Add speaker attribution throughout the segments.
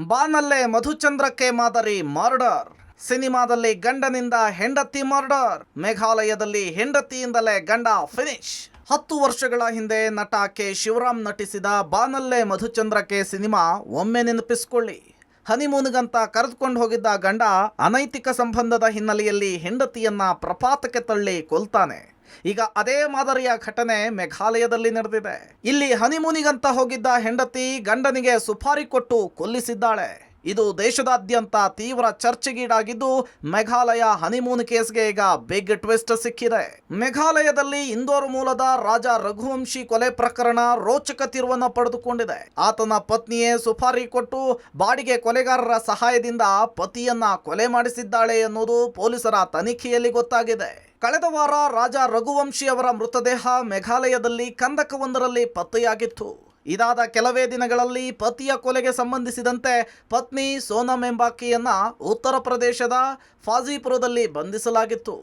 Speaker 1: ಬಾನಲ್ಲೇ ಮಧುಚಂದ್ರಕ್ಕೆ ಮಾದರಿ ಮರ್ಡರ್. ಸಿನಿಮಾದಲ್ಲಿ ಗಂಡನಿಂದ ಹೆಂಡತಿ ಮರ್ಡರ್. ಮೇಘಾಲಯದಲ್ಲಿ ಹೆಂಡತಿಯಿಂದಲೇ ಗಂಡ ಫಿನಿಶ್. 10 ವರ್ಷಗಳ ಹಿಂದೆ ನಟ ಕೆ ಶಿವರಾಮ್ ನಟಿಸಿದ ಬಾನಲ್ಲೇ ಮಧುಚಂದ್ರಕ್ಕೆ ಸಿನಿಮಾ ಒಮ್ಮೆ ನೆನಪಿಸಿಕೊಳ್ಳಿ. ಹನಿಮೂನ್ಗಂತ ಕರೆದುಕೊಂಡು ಹೋಗಿದ್ದ ಗಂಡ ಅನೈತಿಕ ಸಂಬಂಧದ ಹಿನ್ನೆಲೆಯಲ್ಲಿ ಹೆಂಡತಿಯನ್ನ ಪ್ರಪಾತಕ್ಕೆ ತಳ್ಳಿ ಕೊಲ್ತಾನೆ. ಈಗ ಅದೇ ಮಾದರಿಯ ಘಟನೆ ಮೇಘಾಲಯದಲ್ಲಿ ನಡೆದಿದೆ. ಇಲ್ಲಿ ಹನಿಮೂನಿಗಂತ ಹೋಗಿದ್ದ ಹೆಂಡತಿ ಗಂಡನಿಗೆ ಸುಪಾರಿ ಕೊಟ್ಟು ಕೊಲ್ಲಿಸಿದ್ದಾಳೆ. ಇದು ದೇಶದಾದ್ಯಂತ ತೀವ್ರ ಚರ್ಚೆಗೀಡಾಗಿದ್ದು ಮೇಘಾಲಯ ಹನಿಮೂನ್ ಕೇಸ್ಗೆ ಈಗ ಬಿಗ್ ಟ್ವಿಸ್ಟ್ ಸಿಕ್ಕಿದೆ. ಮೇಘಾಲಯದಲ್ಲಿ ಇಂದೋರ್ ಮೂಲದ ರಾಜ ರಘುವಂಶಿ ಕೊಲೆ ಪ್ರಕರಣ ರೋಚಕ ತಿರುವನ್ನು ಪಡೆದುಕೊಂಡಿದೆ. ಆತನ ಪತ್ನಿಯೇ ಸುಪಾರಿ ಕೊಟ್ಟು ಬಾಡಿಗೆ ಕೊಲೆಗಾರರ ಸಹಾಯದಿಂದ ಪತಿಯನ್ನ ಕೊಲೆ ಮಾಡಿಸಿದ್ದಾಳೆ ಎನ್ನುವುದು ಪೊಲೀಸರ ತನಿಖೆಯಲ್ಲಿ ಗೊತ್ತಾಗಿದೆ. ಕಳೆದ ವಾರ ರಾಜ ರಘುವಂಶಿ ಅವರ ಮೃತದೇಹ ಮೇಘಾಲಯದಲ್ಲಿ ಕಂದಕವೊಂದರಲ್ಲಿ ಪತ್ತೆಯಾಗಿತ್ತು. ಇದಾದ ಕೆಲವೇ ದಿನಗಳಲ್ಲಿ ಪತಿಯ ಕೊಲೆಗೆ ಸಂಬಂಧಿಸಿದಂತೆ ಪತ್ನಿ ಸೋನಂ ಎಂಬಾಕೆಯನ್ನ ಉತ್ತರ ಪ್ರದೇಶದ ಫಾಜಿಪುರದಲ್ಲಿ ಬಂಧಿಸಲಾಗಿತ್ತು.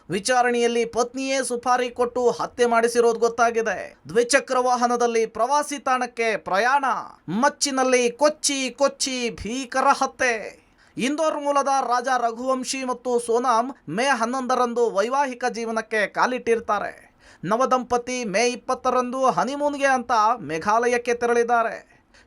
Speaker 1: ವಿಚಾರಣೆಯಲ್ಲಿ ಪತ್ನಿಯೇ ಸುಪಾರಿ ಕೊಟ್ಟು ಹತ್ಯೆ ಮಾಡಿಸಿರೋದು ಗೊತ್ತಾಗಿದೆ. ದ್ವಿಚಕ್ರ ವಾಹನದಲ್ಲಿ ಪ್ರವಾಸಿ ತಾಣಕ್ಕೆ ಪ್ರಯಾಣ, ಮಚ್ಚಿನಲ್ಲಿ ಕೊಚ್ಚಿ ಭೀಕರ ಹತ್ಯೆ. ಇಂದೋರ್ ಮೂಲದ ರಾಜ ರಘುವಂಶಿ ಮತ್ತು ಸೋನಂ ಮೇ 11ರಂದು ವೈವಾಹಿಕ ಜೀವನಕ್ಕೆ ಕಾಲಿಟ್ಟಿರ್ತಾರೆ. ನವದಂಪತಿ ಮೇ 20ರಂದು ಹನಿಮೂನ್ಗೆ ಅಂತ ಮೇಘಾಲಯಕ್ಕೆ ತೆರಳಿದ್ದಾರೆ.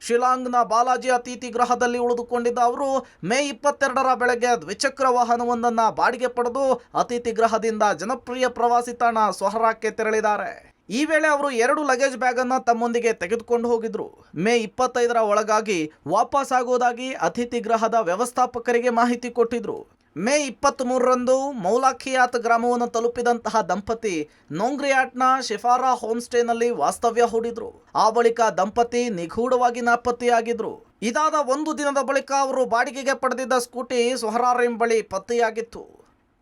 Speaker 1: ಶಿಲಾಂಗ್ನ ಬಾಲಾಜಿ ಅತಿಥಿ ಗೃಹದಲ್ಲಿ ಉಳಿದುಕೊಂಡಿದ್ದ ಅವರು ಮೇ 22ರ ಬೆಳಗ್ಗೆ ದ್ವಿಚಕ್ರ ವಾಹನವೊಂದನ್ನು ಬಾಡಿಗೆ ಪಡೆದು ಅತಿಥಿ ಗೃಹದಿಂದ ಜನಪ್ರಿಯ ಪ್ರವಾಸಿ ತಾಣ ಸೊಹರಾಕ್ಕೆ ತೆರಳಿದ್ದಾರೆ. ಈ ವೇಳೆ ಅವರು 2 ಲಗೇಜ್ ಬ್ಯಾಗನ್ನು ತಮ್ಮೊಂದಿಗೆ ತೆಗೆದುಕೊಂಡು ಹೋಗಿದ್ರು. ಮೇ 25ರ ಒಳಗಾಗಿ ವಾಪಸ್ ಆಗೋದಾಗಿ ಅತಿಥಿ ಗೃಹದ ವ್ಯವಸ್ಥಾಪಕರಿಗೆ ಮಾಹಿತಿ ಕೊಟ್ಟಿದ್ರು. ಮೇ 23ರಂದು ಮೌಲಾಖಿಯಾತ್ ಗ್ರಾಮವನ್ನು ತಲುಪಿದಂತಹ ದಂಪತಿ ನೋಂಗ್ರಿಯಾಟ್ನ ಶಿಫಾರಾ ಹೋಮ್ ಸ್ಟೇನಲ್ಲಿ ವಾಸ್ತವ್ಯ ಹೂಡಿದ್ರು. ಆ ಬಳಿಕ ದಂಪತಿ ನಿಗೂಢವಾಗಿ ನಾಪತ್ತೆಯಾಗಿದ್ರು. ಇದಾದ 1 ದಿನದ ಬಳಿಕ ಅವರು ಬಾಡಿಗೆಗೆ ಪಡೆದಿದ್ದ ಸ್ಕೂಟಿ ಸೊಹರಾರಿಂ ಬಳಿ ಪತ್ತೆಯಾಗಿತ್ತು.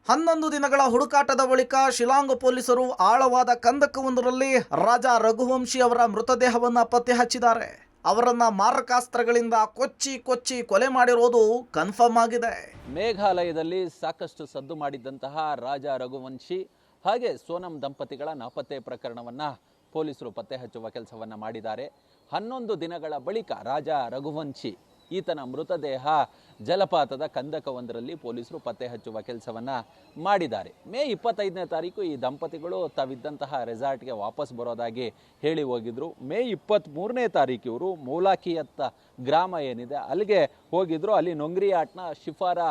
Speaker 1: 11 ದಿನಗಳ ಹುಡುಕಾಟದ ಬಳಿಕ ಶಿಲಾಂಗ್ ಪೊಲೀಸರು ಆಳವಾದ ಕಂದಕವೊಂದರಲ್ಲಿ ರಾಜ ರಘುವಂಶಿ ಅವರ ಮೃತದೇಹವನ್ನು ಪತ್ತೆ ಹಚ್ಚಿದ್ದಾರೆ. ಅವರನ್ನ ಮಾರಕಾಸ್ತ್ರಗಳಿಂದ ಕೊಚ್ಚಿ ಕೊಲೆ ಮಾಡಿರೋದು ಕನ್ಫರ್ಮ್ ಆಗಿದೆ.
Speaker 2: ಮೇಘಾಲಯದಲ್ಲಿ ಸಾಕಷ್ಟು ಸದ್ದು ಮಾಡಿದ್ದಂತಹ ರಾಜ ರಘುವಂಶಿ ಹಾಗೆ ಸೋನಂ ದಂಪತಿಗಳ ನಾಪತ್ತೆ ಪ್ರಕರಣವನ್ನು ಪೊಲೀಸರು ಪತ್ತೆ ಹಚ್ಚುವ ಕೆಲಸವನ್ನು ಮಾಡಿದ್ದಾರೆ. 11 ದಿನಗಳ ಬಳಿಕ ರಾಜ ರಘುವಂಶಿ ಈತನ ಮೃತದೇಹ ಜಲಪಾತದ ಕಂದಕವೊಂದರಲ್ಲಿ ಪೊಲೀಸರು ಪತ್ತೆ ಹಚ್ಚುವ ಕೆಲಸವನ್ನು ಮಾಡಿದ್ದಾರೆ. ಮೇ 25ನೇ ತಾರೀಕು ಈ ದಂಪತಿಗಳು ತಾವಿದ್ದಂತಹ ರೆಸಾರ್ಟ್ಗೆ ವಾಪಸ್ ಬರೋದಾಗಿ ಹೇಳಿ ಹೋಗಿದ್ರು. ಮೇ 23ನೇ ತಾರೀಕು ಇವರು ಮೌಲಾಖಿಯತ್ತ ಗ್ರಾಮ ಏನಿದೆ ಅಲ್ಲಿಗೆ ಹೋಗಿದ್ರು. ಅಲ್ಲಿ ನೊಂಗ್ರಿಯಾಟ್ನ ಶಿಫಾರಾ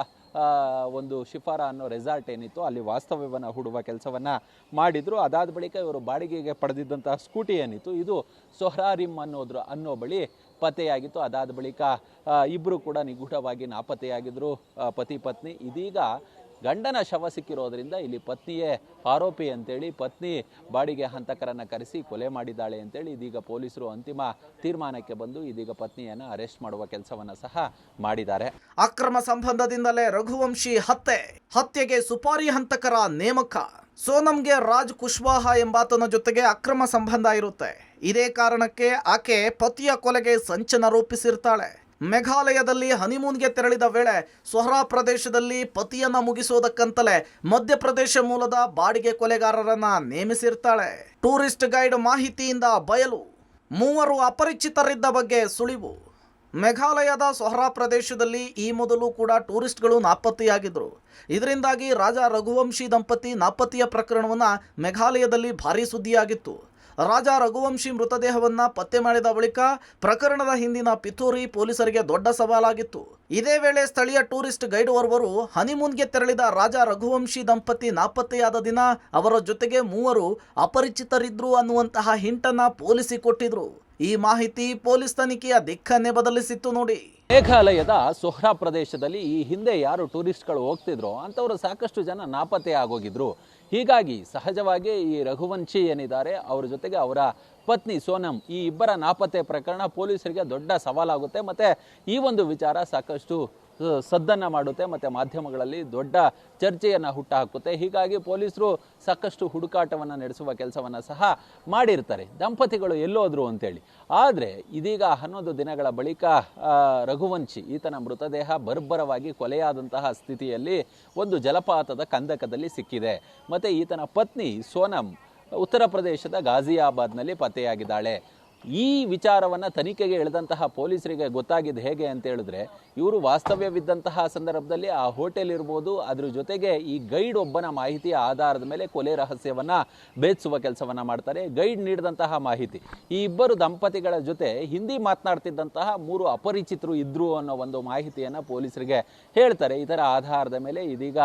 Speaker 2: ಅನ್ನೋ ರೆಸಾರ್ಟ್ ಏನಿತ್ತು ಅಲ್ಲಿ ವಾಸ್ತವ್ಯವನ್ನು ಹೂಡುವ ಕೆಲಸವನ್ನು ಮಾಡಿದ್ರು. ಅದಾದ ಬಳಿಕ ಇವರು ಬಾಡಿಗೆಗೆ ಪಡೆದಿದ್ದಂತಹ ಸ್ಕೂಟಿ ಏನಿತ್ತು ಇದು ಸೊಹರಾರಿಂ ಅನ್ನೋ ಬಳಿ ಪತ್ತೆಯಾಗಿತ್ತು. ಅದಾದ ಬಳಿಕ ಇಬ್ಬರು ಕೂಡ ನಿಗೂಢವಾಗಿ ನಾಪತ್ತೆಯಾಗಿದ್ದರು ಪತಿ ಪತ್ನಿ. ಇದೀಗ ಗಂಡನ ಶವ ಸಿಕ್ಕಿರೋದ್ರಿಂದ ಇಲ್ಲಿ ಪತ್ನಿಯೇ ಆರೋಪಿ ಅಂತೇಳಿ ಪತ್ನಿ ಬಾಡಿಗೆ ಹಂತಕರನ್ನು ಕರೆಸಿ ಕೊಲೆ ಮಾಡಿದ್ದಾಳೆ ಅಂತೇಳಿ ಇದೀಗ ಪೊಲೀಸರು ಅಂತಿಮ ತೀರ್ಮಾನಕ್ಕೆ ಬಂದು ಇದೀಗ ಪತ್ನಿಯನ್ನು ಅರೆಸ್ಟ್ ಮಾಡುವ ಕೆಲಸವನ್ನು ಸಹ ಮಾಡಿದ್ದಾರೆ.
Speaker 1: ಅಕ್ರಮ ಸಂಬಂಧದಿಂದಲೇ ರಘುವಂಶಿ ಹತ್ಯೆಗೆ ಸುಪಾರಿ ಹಂತಕರ ನೇಮಕ. ಸೋನಂಗೆ ರಾಜ್ ಕುಶ್ವಾಹಾ ಎಂಬಾತನ ಜೊತೆಗೆ ಅಕ್ರಮ ಸಂಬಂಧ ಇರುತ್ತೆ. ಇದೇ ಕಾರಣಕ್ಕೆ ಆಕೆ ಪತಿಯ ಕೊಲೆಗೆ ಸಂಚನ ರೂಪಿಸಿರ್ತಾಳೆ. ಮೇಘಾಲಯದಲ್ಲಿ ಹನಿಮೂನ್ಗೆ ತೆರಳಿದ ವೇಳೆ ಸೊಹರಾ ಪ್ರದೇಶದಲ್ಲಿ ಪತಿಯನ್ನ ಮುಗಿಸೋದಕ್ಕಂತಲೇ ಮಧ್ಯಪ್ರದೇಶ ಮೂಲದ ಬಾಡಿಗೆ ಕೊಲೆಗಾರರನ್ನ ನೇಮಿಸಿರ್ತಾಳೆ. ಟೂರಿಸ್ಟ್ ಗೈಡ್ ಮಾಹಿತಿಯಿಂದ ಬಯಲು, 3 ಅಪರಿಚಿತರಿದ್ದ ಬಗ್ಗೆ ಸುಳಿವು. ಮೇಘಾಲಯದ ಸೊಹರಾ ಪ್ರದೇಶದಲ್ಲಿ ಈ ಮೊದಲು ಕೂಡ ಟೂರಿಸ್ಟ್ಗಳು ನಾಪತ್ತೆಯಾಗಿದ್ದರು. ಇದರಿಂದಾಗಿ ರಾಜ ರಘುವಂಶಿ ದಂಪತಿ ನಾಪತ್ತೆಯ ಪ್ರಕರಣವನ್ನು ಮೇಘಾಲಯದಲ್ಲಿ ಭಾರೀ ಸುದ್ದಿಯಾಗಿತ್ತು. ರಾಜ ರಘುವಂಶಿ ಮೃತದೇಹವನ್ನು ಪತ್ತೆ ಮಾಡಿದ ಬಳಿಕ ಪ್ರಕರಣದ ಹಿಂದಿನ ಪಿತೂರಿ ಪೊಲೀಸರಿಗೆ ದೊಡ್ಡ ಸವಾಲಾಗಿತ್ತು. ಇದೇ ವೇಳೆ ಸ್ಥಳೀಯ ಟೂರಿಸ್ಟ್ ಗೈಡ್ ಓರ್ವರು ಹನಿಮೂನ್ಗೆ ತೆರಳಿದ ರಾಜ ರಘುವಂಶಿ ದಂಪತಿ ನಾಪತ್ತೆಯಾದ ದಿನ ಅವರ ಜೊತೆಗೆ 3 ಅಪರಿಚಿತರಿದ್ರು ಅನ್ನುವಂತಹ ಹಿಂಟನ್ನು ಪೊಲೀಸಿಗೆ ಕೊಟ್ಟಿದ್ರು. ಈ ಮಾಹಿತಿ ಪೊಲೀಸ್ ತನಿಖೆಯ ದಿಕ್ಕನ್ನೇ ಬದಲಿಸಿತ್ತು ನೋಡಿ.
Speaker 2: ಮೇಘಾಲಯದ ಸೊಹ್ರಾ ಪ್ರದೇಶದಲ್ಲಿ ಈ ಹಿಂದೆ ಯಾರು ಟೂರಿಸ್ಟ್ಗಳು ಹೋಗ್ತಿದ್ರು ಅಂಥವರು ಸಾಕಷ್ಟು ಜನ ನಾಪತ್ತೆ ಆಗೋಗಿದ್ರು. ಹೀಗಾಗಿ ಸಹಜವಾಗಿ ಈ ರಘುವಂಶಿ ಏನಿದ್ದಾರೆ ಅವರ ಜೊತೆಗೆ ಅವರ ಪತ್ನಿ ಸೋನಂ ಈ ಇಬ್ಬರ ನಾಪತ್ತೆ ಪ್ರಕರಣ ಪೊಲೀಸರಿಗೆ ದೊಡ್ಡ ಸವಾಲಾಗುತ್ತೆ. ಮತ್ತು ಈ ಒಂದು ವಿಚಾರ ಸಾಕಷ್ಟು ಸದ್ದನ್ನು ಮಾಡುತ್ತೆ ಮತ್ತು ಮಾಧ್ಯಮಗಳಲ್ಲಿ ದೊಡ್ಡ ಚರ್ಚೆಯನ್ನು ಹುಟ್ಟುಹಾಕುತ್ತೆ. ಹೀಗಾಗಿ ಪೊಲೀಸರು ಸಾಕಷ್ಟು ಹುಡುಕಾಟವನ್ನು ನಡೆಸುವ ಕೆಲಸವನ್ನು ಸಹ ಮಾಡಿರ್ತಾರೆ ದಂಪತಿಗಳು ಎಲ್ಲೋದ್ರು ಅಂತೇಳಿ. ಆದರೆ ಇದೀಗ 11 ದಿನಗಳ ಬಳಿಕ ರಘುವಂಶಿ ಈತನ ಮೃತದೇಹ ಬರ್ಬರವಾಗಿ ಕೊಲೆಯಾದಂತಹ ಸ್ಥಿತಿಯಲ್ಲಿ ಒಂದು ಜಲಪಾತದ ಕಂದಕದಲ್ಲಿ ಸಿಕ್ಕಿದೆ. ಮತ್ತು ಈತನ ಪತ್ನಿ ಸೋನಂ ಉತ್ತರ ಪ್ರದೇಶದ ಗಾಜಿಯಾಬಾದ್ನಲ್ಲಿ ಪತ್ತೆಯಾಗಿದ್ದಾಳೆ. ಈ ವಿಚಾರವನ್ನು ತನಿಖೆಗೆ ಇಳಿದಂತಹ ಪೊಲೀಸರಿಗೆ ಗೊತ್ತಾಗಿದ್ದು ಹೇಗೆ ಅಂತ ಹೇಳಿದ್ರೆ, ಇವರು ವಾಸ್ತವ್ಯವಿದ್ದಂತಹ ಸಂದರ್ಭದಲ್ಲಿ ಆ ಹೋಟೆಲ್ ಇರ್ಬೋದು, ಅದ್ರ ಜೊತೆಗೆ ಈ ಗೈಡ್ ಒಬ್ಬನ ಮಾಹಿತಿಯ ಆಧಾರದ ಮೇಲೆ ಕೊಲೆ ರಹಸ್ಯವನ್ನು ಭೇದಿಸುವ ಕೆಲಸವನ್ನು ಮಾಡ್ತಾರೆ. ಗೈಡ್ ನೀಡಿದಂತಹ ಮಾಹಿತಿ, ಈ ಇಬ್ಬರು ದಂಪತಿಗಳ ಜೊತೆ ಹಿಂದಿ ಮಾತನಾಡ್ತಿದ್ದಂತಹ 3 ಅಪರಿಚಿತರು ಇದ್ರು ಅನ್ನೋ ಒಂದು ಮಾಹಿತಿಯನ್ನು ಪೊಲೀಸರಿಗೆ ಹೇಳ್ತಾರೆ. ಇದರ ಆಧಾರದ ಮೇಲೆ ಇದೀಗ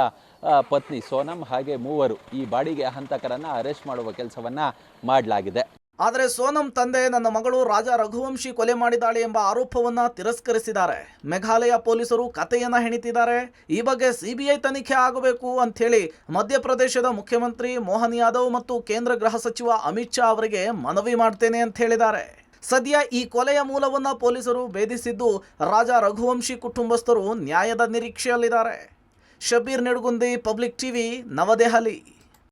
Speaker 2: ಪತ್ನಿ ಸೋನಂ ಹಾಗೆ 3 ಈ ಬಾಡಿಗೆ ಹಂತಕರನ್ನು ಅರೆಸ್ಟ್ ಮಾಡುವ ಕೆಲಸವನ್ನು ಮಾಡಲಾಗಿದೆ.
Speaker 1: ಆದರೆ ಸೋನಂ ತಂದೆ ನನ್ನ ಮಗಳು ರಾಜಾ ರಘುವಂಶಿ ಕೊಲೆ ಮಾಡಿದ್ದಾಳೆ ಎಂಬ ಆರೋಪವನ್ನ ತಿರಸ್ಕರಿಸಿದ್ದಾರೆ. ಮೇಘಾಲಯ ಪೊಲೀಸರು ಕಥೆಯನ್ನ ಹೆಣಿತಿದ್ದಾರೆ. ಈ ಬಗ್ಗೆ ಸಿಬಿಐ ತನಿಖೆ ಆಗಬೇಕು ಅಂಥೇಳಿ ಮಧ್ಯಪ್ರದೇಶದ ಮುಖ್ಯಮಂತ್ರಿ ಮೋಹನ್ ಯಾದವ್ ಮತ್ತು ಕೇಂದ್ರ ಗೃಹ ಸಚಿವ ಅಮಿತ್ ಶಾ ಅವರಿಗೆ ಮನವಿ ಮಾಡ್ತೇನೆ ಅಂತ ಹೇಳಿದ್ದಾರೆ. ಸದ್ಯ ಈ ಕೊಲೆಯ ಮೂಲವನ್ನ ಪೊಲೀಸರು ಭೇದಿಸಿದ್ದು ರಾಜಾ ರಘುವಂಶಿ ಕುಟುಂಬಸ್ಥರು ನ್ಯಾಯದ ನಿರೀಕ್ಷೆಯಲ್ಲಿದ್ದಾರೆ. ಶಬೀರ್ ನಿಡಗುಂದಿ, ಪಬ್ಲಿಕ್ ಟಿವಿ, ನವದೆಹಲಿ.